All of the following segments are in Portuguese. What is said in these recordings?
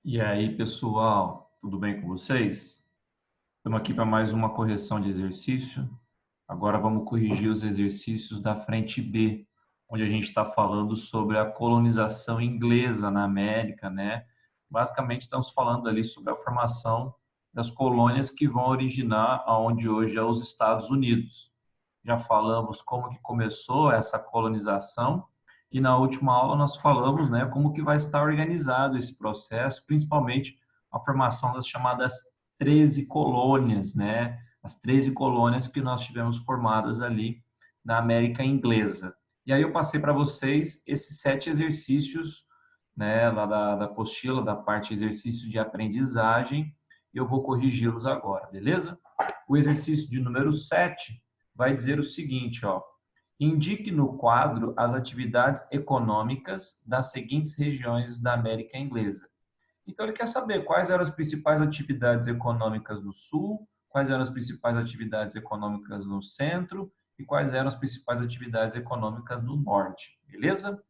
E aí, pessoal, tudo bem com vocês? Estamos aqui para mais uma correção de exercício. Agora vamos corrigir os exercícios da frente B, onde a gente está falando sobre a colonização inglesa na América, né? Basicamente, estamos falando ali sobre a formação das colônias que vão originar aonde hoje é os Estados Unidos. Já falamos como que começou essa colonização e na última aula nós falamos, né, como que vai estar organizado esse processo, principalmente a formação das chamadas 13 colônias, né? As 13 colônias que nós tivemos formadas ali na América Inglesa. E aí eu passei para vocês esses 7 exercícios, né, lá da apostila, da parte exercícios de aprendizagem, e eu vou corrigi-los agora, beleza? O exercício de número 7 vai dizer o seguinte, ó: indique no quadro as atividades econômicas das seguintes regiões da América Inglesa. Então, ele quer saber quais eram as principais atividades econômicas no Sul, quais eram as principais atividades econômicas no Centro e quais eram as principais atividades econômicas no Norte, beleza?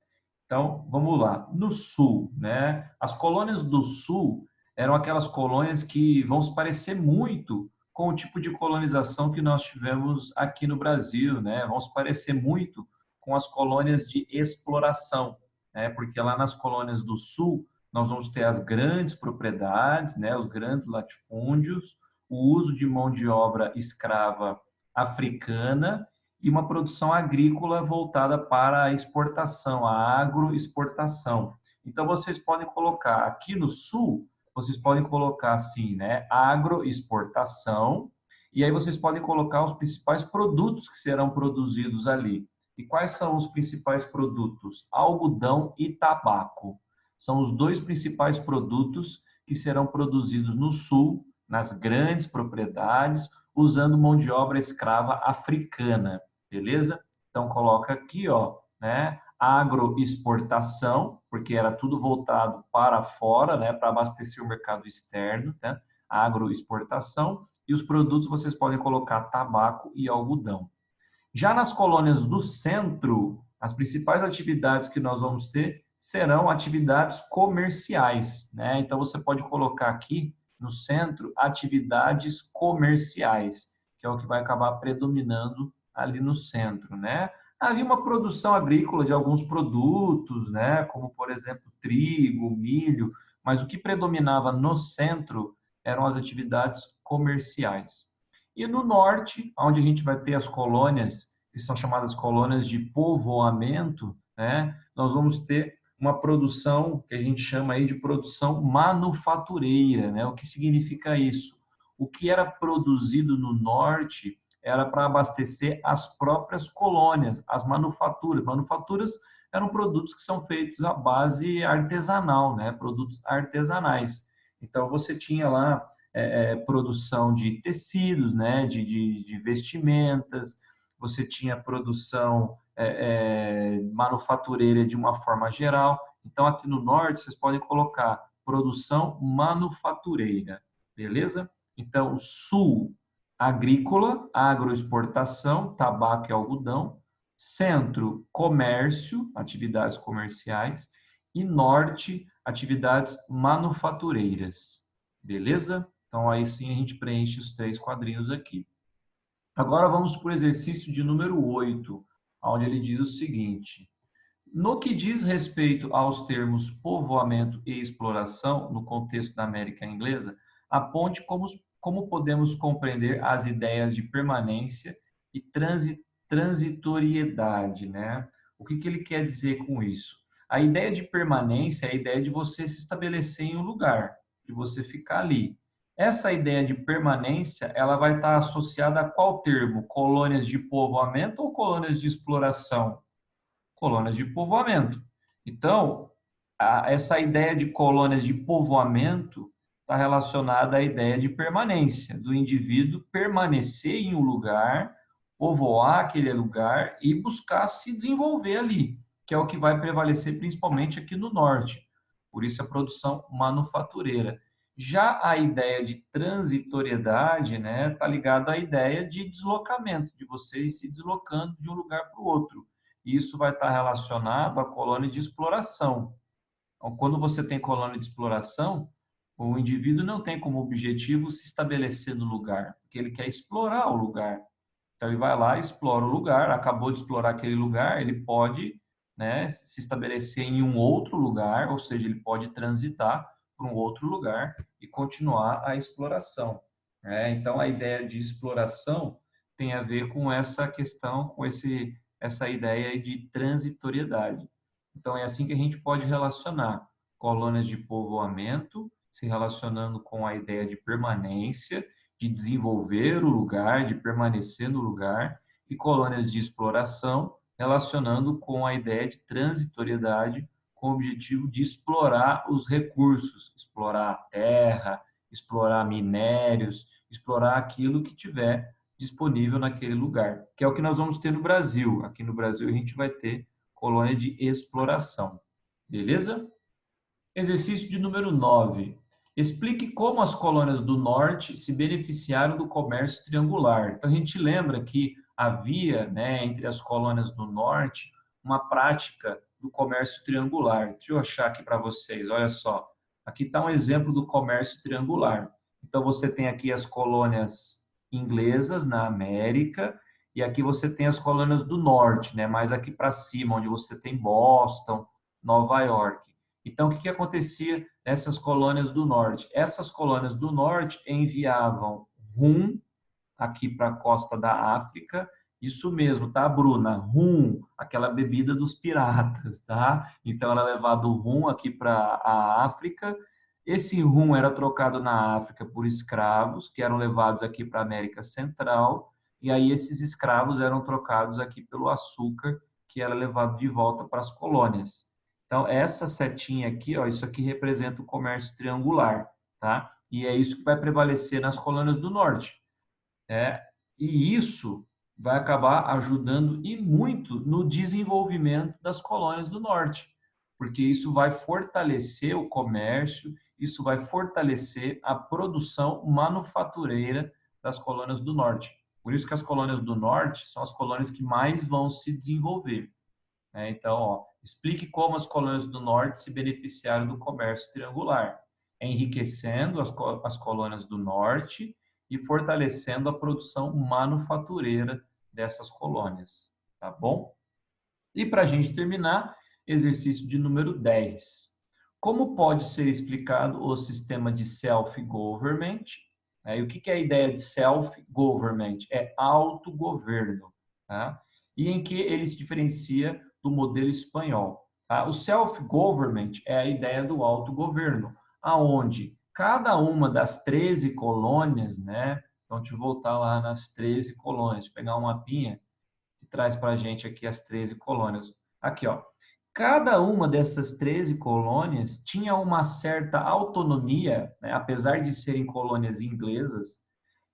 Então, vamos lá. No Sul, né? As colônias do Sul eram aquelas colônias que vão se parecer muito com o tipo de colonização que nós tivemos aqui no Brasil, né? Vão se parecer muito com as colônias de exploração, né? Porque lá nas colônias do Sul nós vamos ter as grandes propriedades, né? Os grandes latifúndios, o uso de mão de obra escrava africana e uma produção agrícola voltada para a exportação, a agroexportação. Então, vocês podem colocar aqui no sul, vocês podem colocar assim, né, agroexportação, e aí vocês podem colocar os principais produtos que serão produzidos ali. E quais são os principais produtos? Algodão e tabaco. São os dois principais produtos que serão produzidos no sul, nas grandes propriedades, usando mão de obra escrava africana. Beleza? Então coloca aqui, ó, né? Agroexportação, porque era tudo voltado para fora, né, para abastecer o mercado externo, né? Agroexportação, e os produtos vocês podem colocar tabaco e algodão. Já nas colônias do centro, as principais atividades que nós vamos ter serão atividades comerciais, né? Então você pode colocar aqui no centro atividades comerciais, que é o que vai acabar predominando ali no centro, né? Havia uma produção agrícola de alguns produtos, né, como por exemplo trigo, milho, mas o que predominava no centro eram as atividades comerciais. E no norte, onde a gente vai ter as colônias, que são chamadas colônias de povoamento, né, nós vamos ter uma produção que a gente chama aí de produção manufatureira, né? O que significa isso? O que era produzido no norte era para abastecer as próprias colônias, as manufaturas. Manufaturas eram produtos que são feitos à base artesanal, né? Produtos artesanais. Então você tinha lá produção de tecidos, né, de vestimentas, você tinha produção manufatureira de uma forma geral. Então, aqui no norte, vocês podem colocar produção manufatureira, beleza? Então, sul, agrícola, agroexportação, tabaco e algodão. Centro, comércio, atividades comerciais. E norte, atividades manufatureiras, beleza? Então, aí sim a gente preenche os 3 quadrinhos aqui. Agora vamos para o exercício de número 8, onde ele diz o seguinte: no que diz respeito aos termos povoamento e exploração no contexto da América Inglesa, aponte como podemos compreender as ideias de permanência e transitoriedade, né? O que ele quer dizer com isso? A ideia de permanência é a ideia de você se estabelecer em um lugar, de você ficar ali. Essa ideia de permanência, ela vai estar associada a qual termo? Colônias de povoamento ou colônias de exploração? Colônias de povoamento. Então, essa ideia de colônias de povoamento está relacionada à ideia de permanência, do indivíduo permanecer em um lugar, povoar aquele lugar e buscar se desenvolver ali, que é o que vai prevalecer principalmente aqui no norte. Por isso a produção manufatureira. Já a ideia de transitoriedade, né, está ligada à ideia de deslocamento, de você ir se deslocando de um lugar para o outro. Isso vai estar relacionado à colônia de exploração. Então, quando você tem colônia de exploração, O indivíduo não tem como objetivo se estabelecer no lugar, porque ele quer explorar o lugar. Então, ele vai lá, explora o lugar, acabou de explorar aquele lugar, ele pode, né, se estabelecer em um outro lugar, ou seja, ele pode transitar para um outro lugar e continuar a exploração. Então, a ideia de exploração tem a ver com essa questão, com essa ideia de transitoriedade. Então, é assim que a gente pode relacionar colônias de povoamento, se relacionando com a ideia de permanência, de desenvolver o lugar, de permanecer no lugar, e colônias de exploração, relacionando com a ideia de transitoriedade, com o objetivo de explorar os recursos, explorar a terra, explorar minérios, explorar aquilo que tiver disponível naquele lugar, que é o que nós vamos ter no Brasil. Aqui no Brasil a gente vai ter colônia de exploração. Beleza? Exercício de número 9. Explique como as colônias do norte se beneficiaram do comércio triangular. Então, a gente lembra que havia, né, entre as colônias do norte, uma prática do comércio triangular. Deixa eu achar aqui para vocês, olha só. Aqui está um exemplo do comércio triangular. Então, você tem aqui as colônias inglesas na América, e aqui você tem as colônias do norte, né, mais aqui para cima, onde você tem Boston, Nova York. Então, o que acontecia nessas colônias do norte? Essas colônias do norte enviavam rum aqui para a costa da África. Isso mesmo, tá, Bruna? Rum, aquela bebida dos piratas, tá? Então, era levado o rum aqui para a África. Esse rum era trocado na África por escravos, que eram levados aqui para a América Central. E aí, esses escravos eram trocados aqui pelo açúcar, que era levado de volta para as colônias. Então, essa setinha aqui, ó, isso aqui representa o comércio triangular, tá? E é isso que vai prevalecer nas colônias do norte. E isso vai acabar ajudando e muito no desenvolvimento das colônias do norte, porque isso vai fortalecer o comércio, isso vai fortalecer a produção manufatureira das colônias do norte. Por isso que as colônias do norte são as colônias que mais vão se desenvolver. Então, ó, explique como as colônias do norte se beneficiaram do comércio triangular, enriquecendo as colônias do norte e fortalecendo a produção manufatureira dessas colônias, tá bom? E para a gente terminar, exercício de número 10. Como pode ser explicado o sistema de self-government? E o que é a ideia de self-government? É autogoverno, tá? E em que ele se diferencia do modelo espanhol. Tá? O self-government é a ideia do autogoverno, aonde cada uma das 13 colônias, né? Então, deixa eu voltar lá nas 13 colônias, pegar um mapinha que traz para a gente aqui as 13 colônias. Aqui, ó. Cada uma dessas 13 colônias tinha uma certa autonomia, né? Apesar de serem colônias inglesas,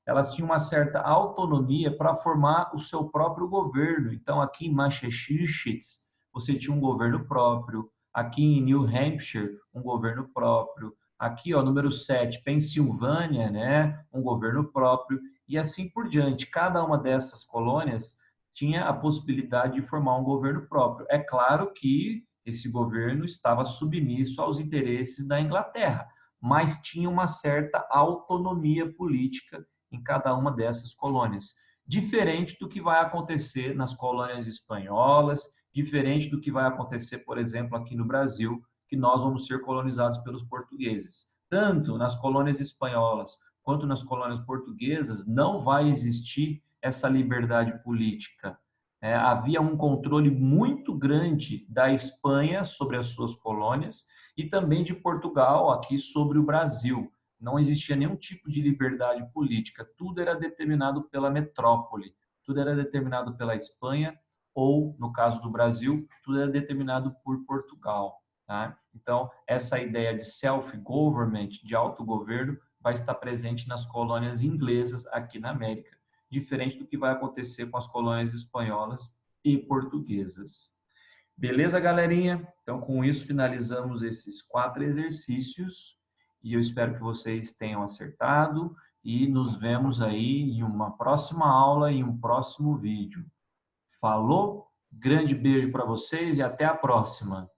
elas tinham uma certa autonomia para formar o seu próprio governo. Então, aqui em Massachusetts, você tinha um governo próprio. Aqui em New Hampshire, um governo próprio. Aqui, ó, número 7, Pensilvânia, né, um governo próprio. E assim por diante. Cada uma dessas colônias tinha a possibilidade de formar um governo próprio. É claro que esse governo estava submisso aos interesses da Inglaterra, mas tinha uma certa autonomia política em cada uma dessas colônias. Diferente do que vai acontecer nas colônias espanholas, diferente do que vai acontecer, por exemplo, aqui no Brasil, que nós vamos ser colonizados pelos portugueses. Tanto nas colônias espanholas quanto nas colônias portuguesas, não vai existir essa liberdade política. Havia um controle muito grande da Espanha sobre as suas colônias e também de Portugal aqui sobre o Brasil. Não existia nenhum tipo de liberdade política, tudo era determinado pela metrópole, tudo era determinado pela Espanha ou, no caso do Brasil, tudo era determinado por Portugal. Tá? Então, essa ideia de self-government, de autogoverno, vai estar presente nas colônias inglesas aqui na América, diferente do que vai acontecer com as colônias espanholas e portuguesas. Beleza, galerinha? Então, com isso, finalizamos esses 4 exercícios e eu espero que vocês tenham acertado e nos vemos aí em uma próxima aula e um próximo vídeo. Falou? Grande beijo para vocês e até a próxima!